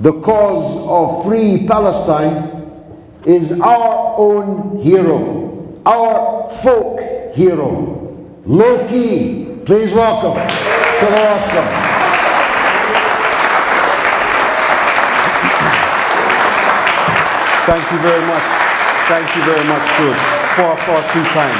the cause of free Palestine is our own hero, our folk hero, Lowkey. Please welcome to the rostrum. Thank you very much. Thank you very much, George. Far, far too kind.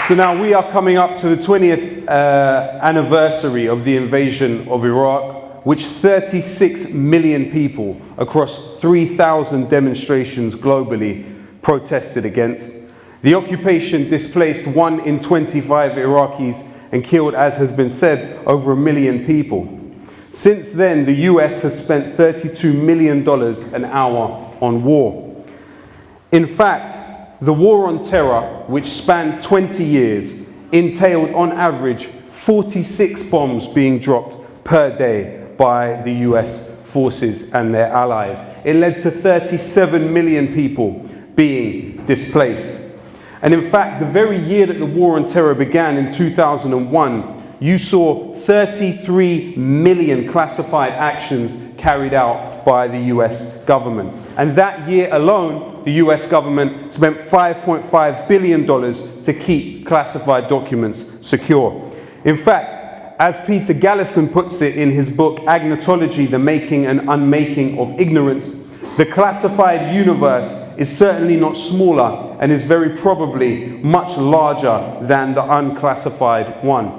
So now we are coming up to the 20th anniversary of the invasion of Iraq, which 36 million people across 3,000 demonstrations globally protested against. The occupation displaced 1 in 25 Iraqis and killed, as has been said, over 1 million people. Since then, the US has spent $32 million an hour on war. In fact, the war on terror, which spanned 20 years, entailed on average 46 bombs being dropped per day by the US forces and their allies. It led to 37 million people being displaced. And in fact, the very year that the war on terror began in 2001, you saw 33 million classified actions carried out by the US government. And that year alone, the US government spent $5.5 billion to keep classified documents secure. In fact, as Peter Gallison puts it in his book, Agnotology, The Making and Unmaking of Ignorance, the classified universe is certainly not smaller and is very probably much larger than the unclassified one.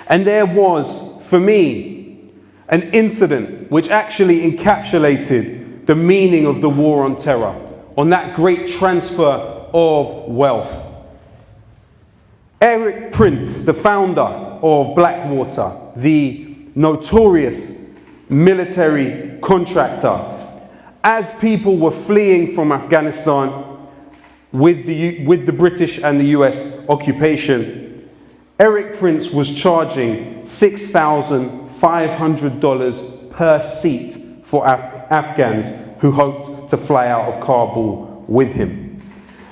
And there was, for me, an incident which actually encapsulated the meaning of the war on terror, on that great transfer of wealth. Eric Prince, the founder of Blackwater, the notorious military contractor, as people were fleeing from Afghanistan with the British and the US occupation, Eric Prince was charging $6,500 per seat for Afghans who hoped to fly out of Kabul with him.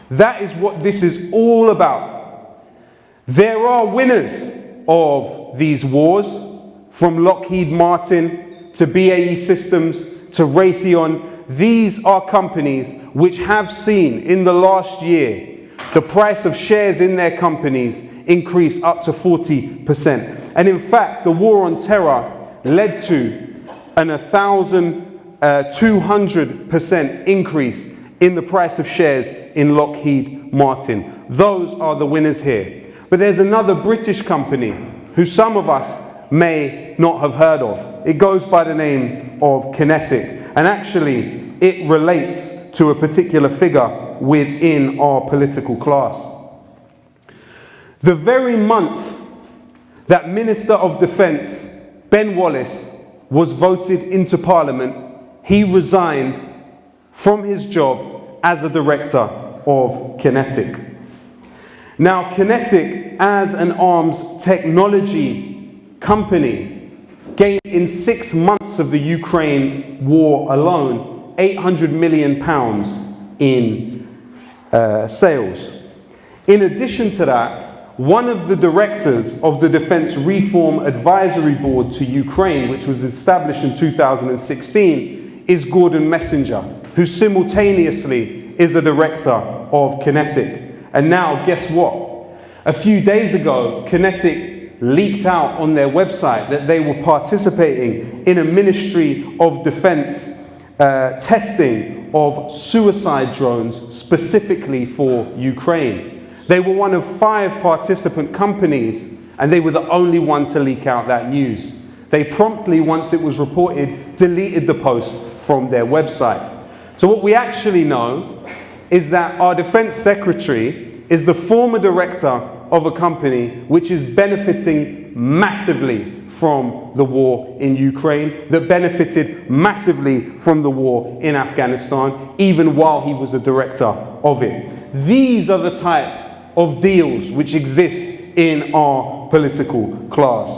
That is what this is all about. There are winners of these wars, from Lockheed Martin to BAE Systems to Raytheon. These are companies which have seen in the last year the price of shares in their companies increase up to 40%. And in fact, the war on terror led to an 1,200% increase in the price of shares in Lockheed Martin. Those are the winners here. But there's another British company who some of us may not have heard of. It goes by the name of Kinetic. And actually, it relates to a particular figure within our political class. The very month that Minister of Defence, Ben Wallace, was voted into Parliament, he resigned from his job as a director of Kinetic. Now, Kinetic, as an arms technology company, gained in 6 months of the Ukraine war alone £800 million in sales. In addition to that, one of the directors of the Defence Reform Advisory Board to Ukraine, which was established in 2016, is Gordon Messenger, who simultaneously is a director of Kinetic. And now, guess what? A few days ago, Kinetic leaked out on their website that they were participating in a Ministry of Defence testing of suicide drones specifically for Ukraine. They were one of 5 participant companies, and they were the only one to leak out that news. They promptly, once it was reported, deleted the post from their website. So what we actually know is that our Defence Secretary is the former director of a company which is benefiting massively from the war in Ukraine, that benefited massively from the war in Afghanistan, even while he was a director of it. These are the type of deals which exist in our political class.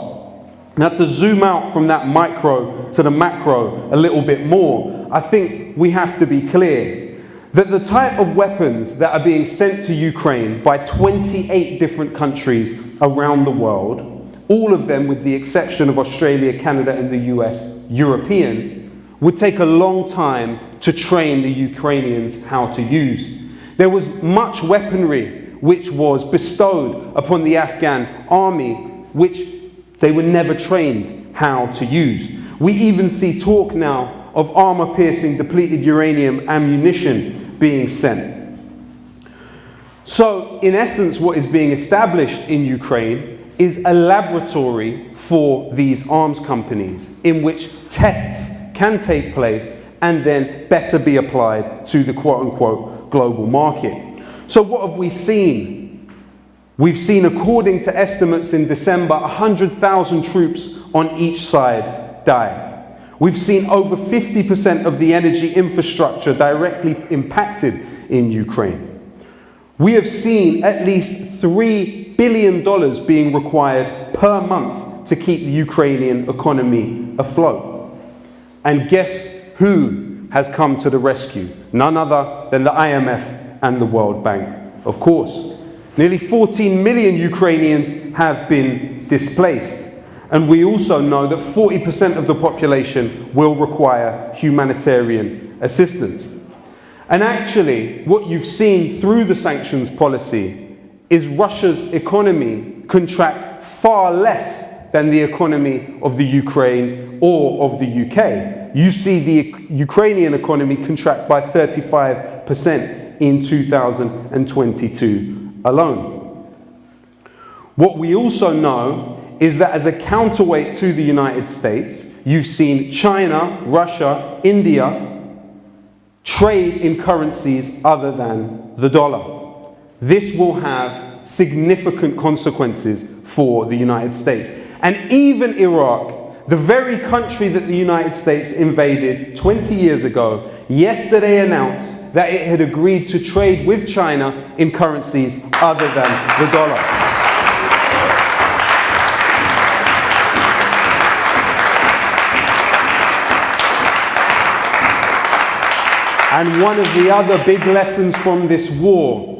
Now, to zoom out from that micro to the macro a little bit more, I think we have to be clear that the type of weapons that are being sent to Ukraine by 28 different countries around the world, all of them with the exception of Australia, Canada and the US, European, would take a long time to train the Ukrainians how to use. There was much weaponry which was bestowed upon the Afghan army, which they were never trained how to use. We even see talk now of armor-piercing depleted uranium ammunition being sent. So, in essence, what is being established in Ukraine is a laboratory for these arms companies in which tests can take place and then better be applied to the quote-unquote global market. So what have we seen? We've seen, according to estimates in December, 100,000 troops on each side die. We've seen over 50% of the energy infrastructure directly impacted in Ukraine. We have seen at least $3 billion being required per month to keep the Ukrainian economy afloat. And guess who has come to the rescue? None other than the IMF and the World Bank, of course. Nearly 14 million Ukrainians have been displaced. And we also know that 40% of the population will require humanitarian assistance. And actually, what you've seen through the sanctions policy is Russia's economy contract far less than the economy of the Ukraine or of the UK. You see the Ukrainian economy contract by 35% in 2022 alone. What we also know is that as a counterweight to the United States, you've seen China, Russia, India trade in currencies other than the dollar. This will have significant consequences for the United States. And even Iraq, the very country that the United States invaded 20 years ago, yesterday announced that it had agreed to trade with China in currencies other than the dollar. And one of the other big lessons from this war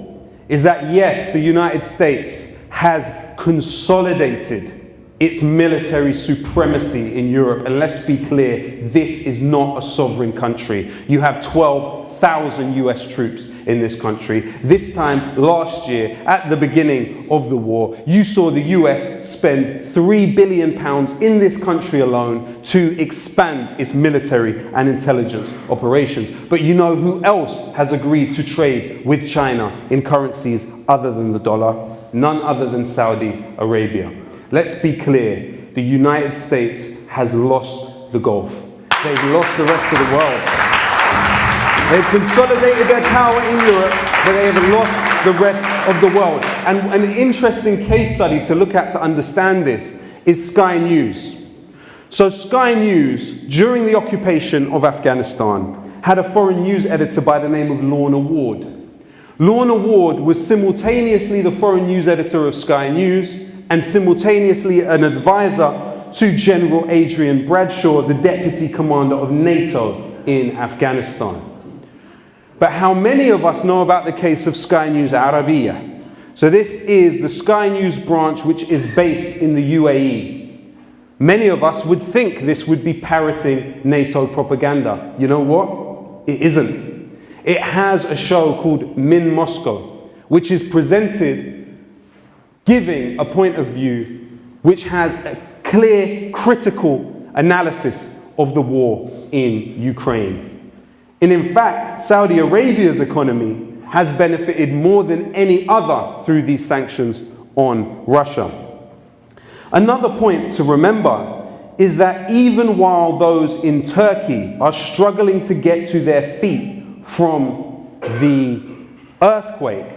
is that, yes, the United States has consolidated its military supremacy in Europe. And let's be clear, this is not a sovereign country. You have 12,000 US troops in this country. This time last year, at the beginning of the war, you saw the US spend £3 billion in this country alone to expand its military and intelligence operations. But you know who else has agreed to trade with China in currencies other than the dollar? None other than Saudi Arabia. Let's be clear, the United States has lost the Gulf. They've lost the rest of the world. They've consolidated their power in Europe, but they have lost the rest of the world. And an interesting case study to look at to understand this is Sky News. So Sky News, during the occupation of Afghanistan, had a foreign news editor by the name of Lorna Ward. Lorna Ward was simultaneously the foreign news editor of Sky News and simultaneously an advisor to General Adrian Bradshaw, the deputy commander of NATO in Afghanistan. But how many of us know about the case of Sky News Arabiya? So this is the Sky News branch which is based in the UAE. Many of us would think this would be parroting NATO propaganda. You know what? It isn't. It has a show called Min Moscow, which is presented giving a point of view which has a clear, critical analysis of the war in Ukraine. And in fact, Saudi Arabia's economy has benefited more than any other through these sanctions on Russia. Another point to remember is that even while those in Turkey are struggling to get to their feet from the earthquake,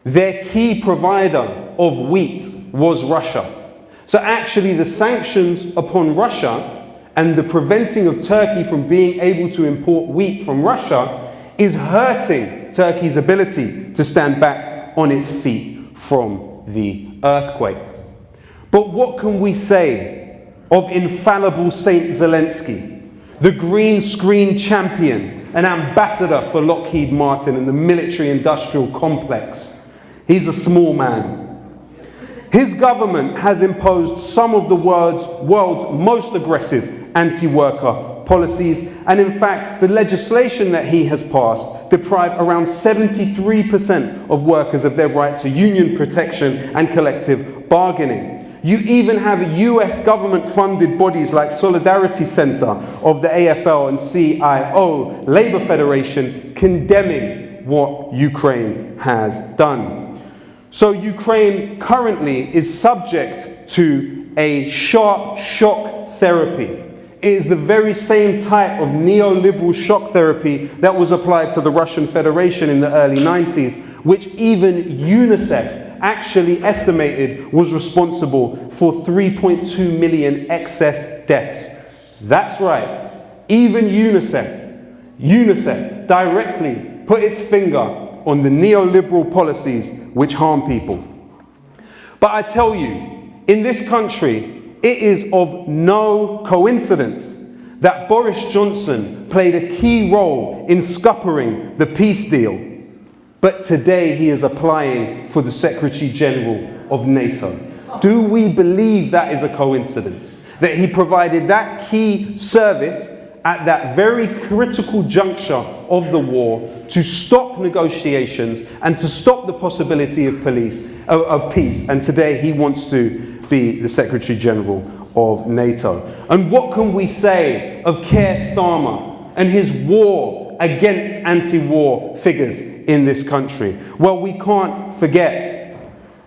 their key provider of wheat was Russia. So actually the sanctions upon Russia and the preventing of Turkey from being able to import wheat from Russia is hurting Turkey's ability to stand back on its feet from the earthquake. But what can we say of infallible Saint Zelensky, the green screen champion, an ambassador for Lockheed Martin and the military-industrial complex? He's a small man. His government has imposed some of the world's most aggressive anti-worker policies, and in fact, the legislation that he has passed deprive around 73% of workers of their right to union protection and collective bargaining. You even have US government-funded bodies like Solidarity Center of the AFL and CIO, Labour Federation, condemning what Ukraine has done. So Ukraine currently is subject to a sharp shock therapy. It is the very same type of neoliberal shock therapy that was applied to the Russian Federation in the early 90s, which even UNICEF actually estimated was responsible for 3.2 million excess deaths. That's right, even UNICEF directly put its finger on the neoliberal policies which harm people. But I tell you, in this country, it is of no coincidence that Boris Johnson played a key role in scuppering the peace deal. But today he is applying for the Secretary General of NATO. Do we believe that is a coincidence? That he provided that key service at that very critical juncture of the war to stop negotiations and to stop the possibility of peace. And today he wants to be the Secretary General of NATO. And what can we say of Keir Starmer and his war against anti-war figures in this country? Well, we can't forget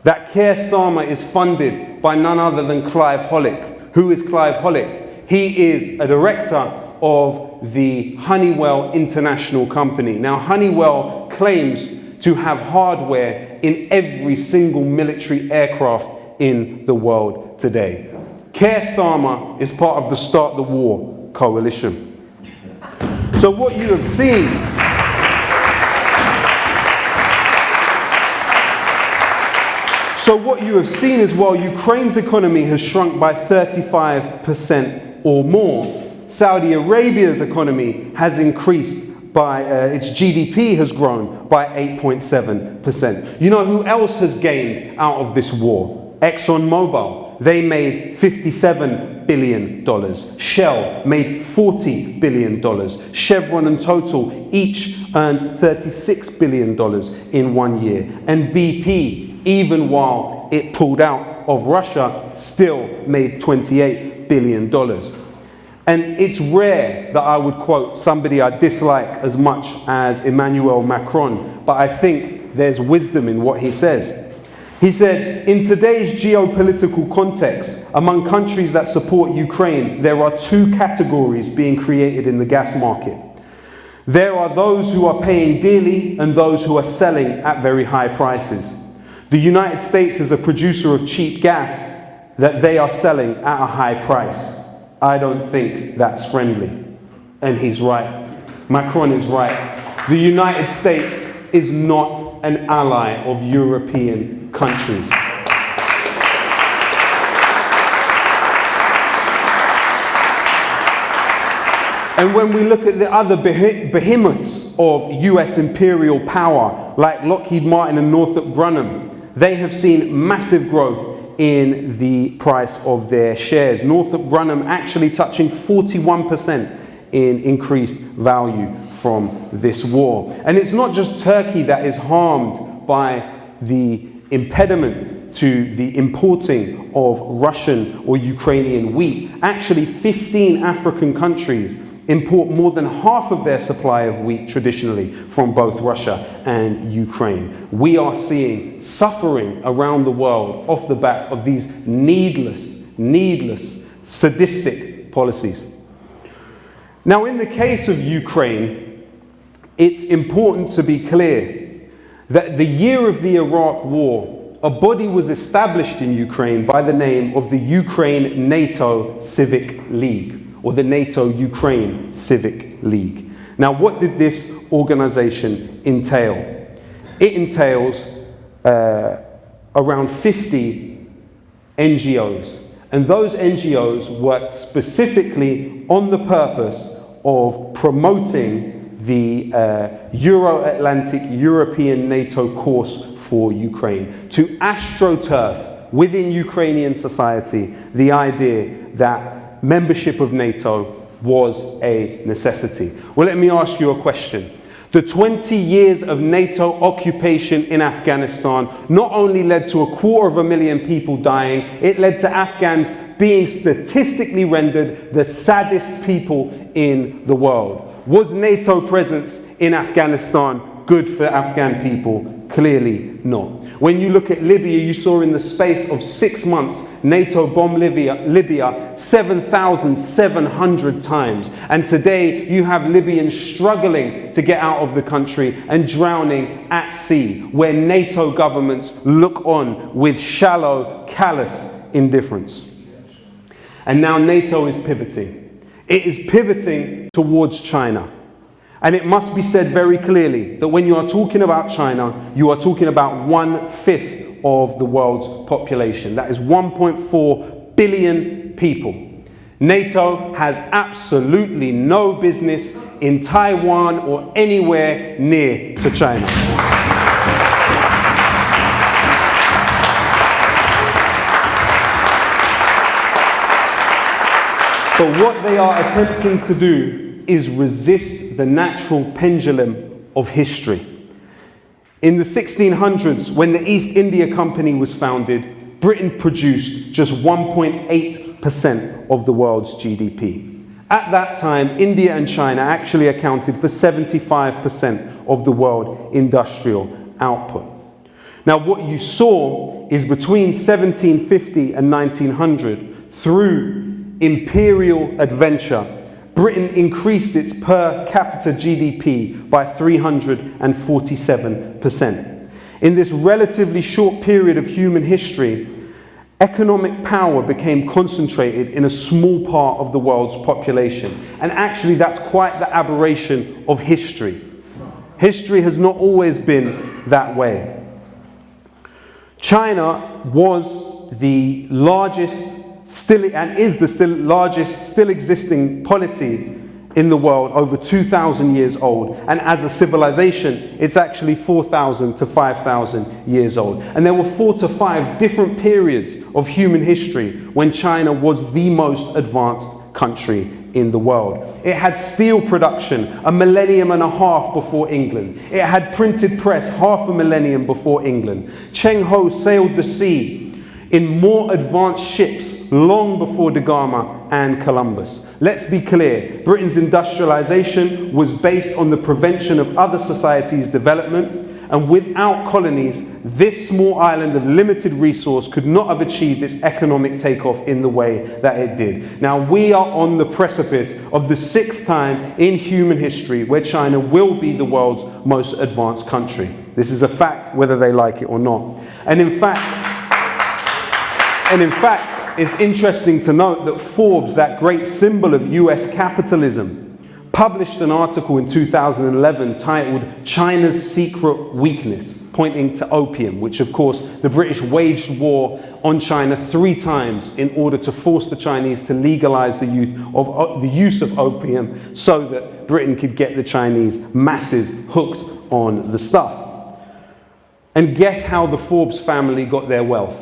that Keir Starmer is funded by none other than Clive Hollick. Who is Clive Hollick? He is a director of the Honeywell International Company. Now, Honeywell claims to have hardware in every single military aircraft in the world today. Keir Starmer is part of the Start the War coalition. So what you have seen is while Ukraine's economy has shrunk by 35% or more, Saudi Arabia's economy has increased by, its GDP has grown by 8.7%. You know who else has gained out of this war? ExxonMobil. They made $57 billion. Shell made $40 billion. Chevron and Total each earned $36 billion in 1 year. And BP, even while it pulled out of Russia, still made $28 billion. And it's rare that I would quote somebody I dislike as much as Emmanuel Macron, but I think there's wisdom in what he says. He said, in today's geopolitical context, among countries that support Ukraine, there are two categories being created in the gas market. There are those who are paying dearly and those who are selling at very high prices. The United States is a producer of cheap gas that they are selling at a high price. I don't think that's friendly. And he's right. Macron is right. The United States is not an ally of European countries. And when we look at the other behemoths of US imperial power, like Lockheed Martin and Northrop Grumman, they have seen massive growth in the price of their shares. Northrop Grumman actually touching 41% in increased value from this war. And it's not just Turkey that is harmed by the impediment to the importing of Russian or Ukrainian wheat. Actually, 15 African countries import more than half of their supply of wheat traditionally from both Russia and Ukraine. We are seeing suffering around the world off the back of these needless, sadistic policies. Now, in the case of Ukraine, it's important to be clear that the year of the Iraq War, a body was established in Ukraine by the name of the No2Nato Civic League, or the NATO-Ukraine Civic League. Now, what did this organization entail? It entails around 50 NGOs, and those NGOs worked specifically on the purpose of promoting the Euro-Atlantic European NATO course for Ukraine, to astroturf within Ukrainian society the idea that membership of NATO was a necessity. Well, let me ask you a question. The 20 years of NATO occupation in Afghanistan not only led to 250,000 people dying, it led to Afghans being statistically rendered the saddest people in the world. Was NATO presence in Afghanistan good for Afghan people? Clearly not. When you look at Libya, you saw in the space of 6 months, NATO bombed Libya 7,700 times. And today you have Libyans struggling to get out of the country and drowning at sea, where NATO governments look on with shallow, callous indifference. And now NATO is pivoting. It is pivoting towards China. And it must be said very clearly that when you are talking about China, you are talking about 1/5 of the world's population. That is 1.4 billion people. NATO has absolutely no business in Taiwan or anywhere near to China. But what they are attempting to do is resist the natural pendulum of history. In the 1600s, when the East India Company was founded, Britain produced just 1.8% of the world's GDP. At that time, India and China actually accounted for 75% of the world industrial output. Now, what you saw is between 1750 and 1900, through imperial adventure, Britain increased its per capita GDP by 347%. In this relatively short period of human history, economic power became concentrated in a small part of the world's population. And actually, that's quite the aberration of history. History has not always been that way. China was the largest largest still existing polity in the world, over 2,000 years old. And as a civilization, it's actually 4,000 to 5,000 years old. And there were 4 to 5 different periods of human history when China was the most advanced country in the world. It had steel production 1.5 millennium before England. It had printed press 0.5 millennium before England. Cheng Ho sailed the sea in more advanced ships long before Da Gama and Columbus. Let's be clear, Britain's industrialization was based on the prevention of other societies' development, and without colonies, this small island of limited resource could not have achieved its economic takeoff in the way that it did. Now, we are on the precipice of the 6th time in human history where China will be the world's most advanced country. This is a fact, whether they like it or not. And in fact, it's interesting to note that Forbes, that great symbol of US capitalism, published an article in 2011 titled "China's Secret Weakness," pointing to opium, which of course the British waged war on China 3 times in order to force the Chinese to legalize the use of opium so that Britain could get the Chinese masses hooked on the stuff. And guess how the Forbes family got their wealth?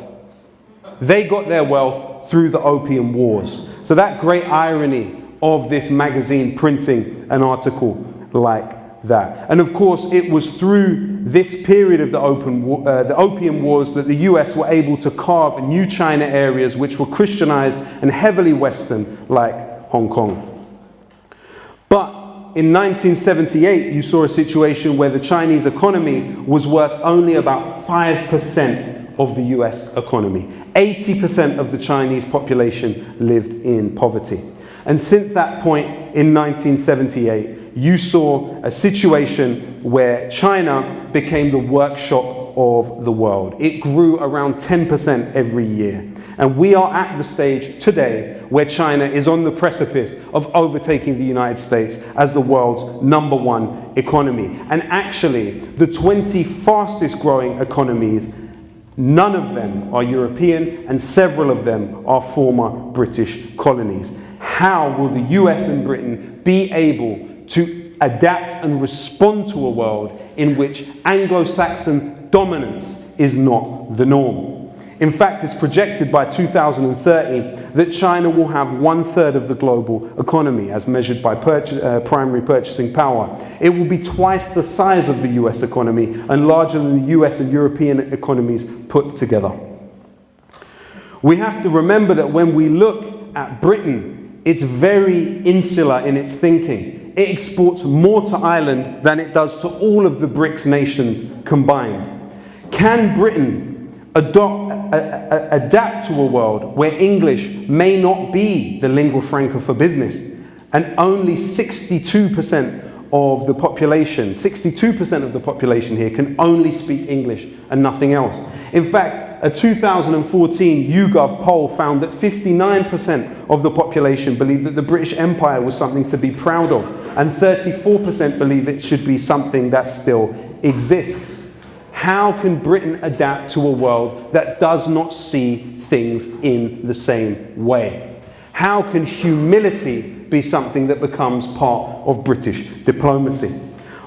They got their wealth through the Opium Wars. So that great irony of this magazine printing an article like that. And of course, it was through this period of the Opium Wars that the US were able to carve new China areas which were Christianized and heavily Western, like Hong Kong. But in 1978, you saw a situation where the Chinese economy was worth only about 5% of the US economy. 80% of the Chinese population lived in poverty. And since that point in 1978, you saw a situation where China became the workshop of the world. It grew around 10% every year. And we are at the stage today where China is on the precipice of overtaking the United States as the world's #1 economy. And actually, the 20 fastest growing economies, none of them are European, and several of them are former British colonies. How will the US and Britain be able to adapt and respond to a world in which Anglo-Saxon dominance is not the norm? In fact, it's projected by 2030 that China will have 1/3 of the global economy as measured by primary purchasing power. It will be twice the size of the US economy and larger than the US and European economies put together. We have to remember that when we look at Britain, it's very insular in its thinking. It exports more to Ireland than it does to all of the BRICS nations combined. Can Britain adapt to a world where English may not be the lingua franca for business and only 62% of the population, 62% of the population here can only speak English and nothing else? In fact, a 2014 YouGov poll found that 59% of the population believed that the British Empire was something to be proud of, and 34% believe it should be something that still exists. How can Britain adapt to a world that does not see things in the same way? How can humility be something that becomes part of British diplomacy?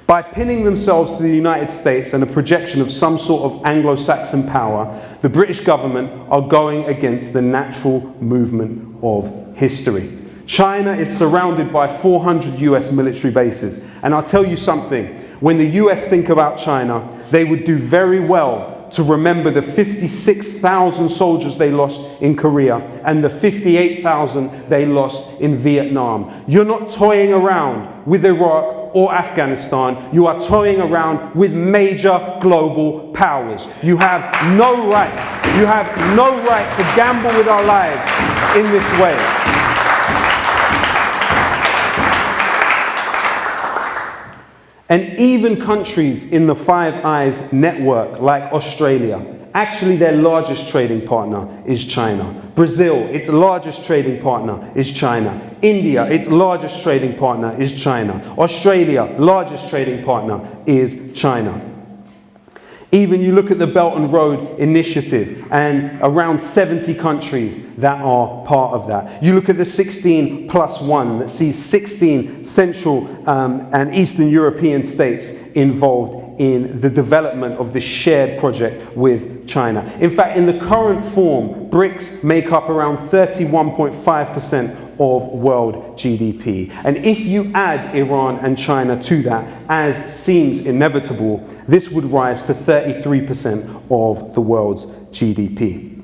By pinning themselves to the United States and a projection of some sort of Anglo-Saxon power, the British government are going against the natural movement of history. China is surrounded by 400 US military bases. And I'll tell you something, when the US think about China, they would do very well to remember the 56,000 soldiers they lost in Korea and the 58,000 they lost in Vietnam. You're not toying around with Iraq or Afghanistan. You are toying around with major global powers. You have no right to gamble with our lives in this way. And even countries in the Five Eyes network, like Australia, actually their largest trading partner is China. Brazil, its largest trading partner is China. India, its largest trading partner is China. Australia, largest trading partner is China. Even you look at the Belt and Road Initiative and around 70 countries that are part of that. You look at the 16+1 that sees 16 Central and Eastern European states involved in the development of this shared project with China. In fact, in the current form, BRICS make up around 31.5% of world GDP. And if you add Iran and China to that, as seems inevitable, this would rise to 33% of the world's GDP.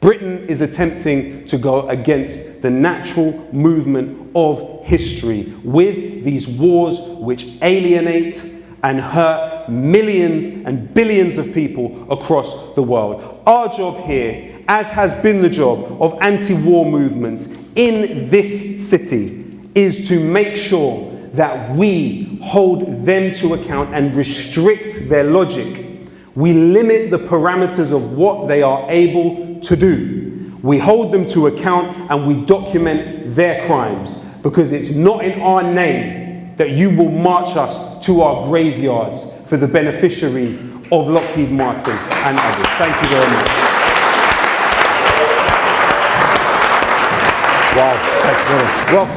Britain is attempting to go against the natural movement of history with these wars which alienate and hurt millions and billions of people across the world. Our job here, as has been the job of anti-war movements in this city, is to make sure that we hold them to account and restrict their logic. We limit the parameters of what they are able to do. We hold them to account and we document their crimes, because it's not in our name that you will march us to our graveyards for the beneficiaries of Lockheed Martin and others. Thank you very much. Wow, thank you very much. Well,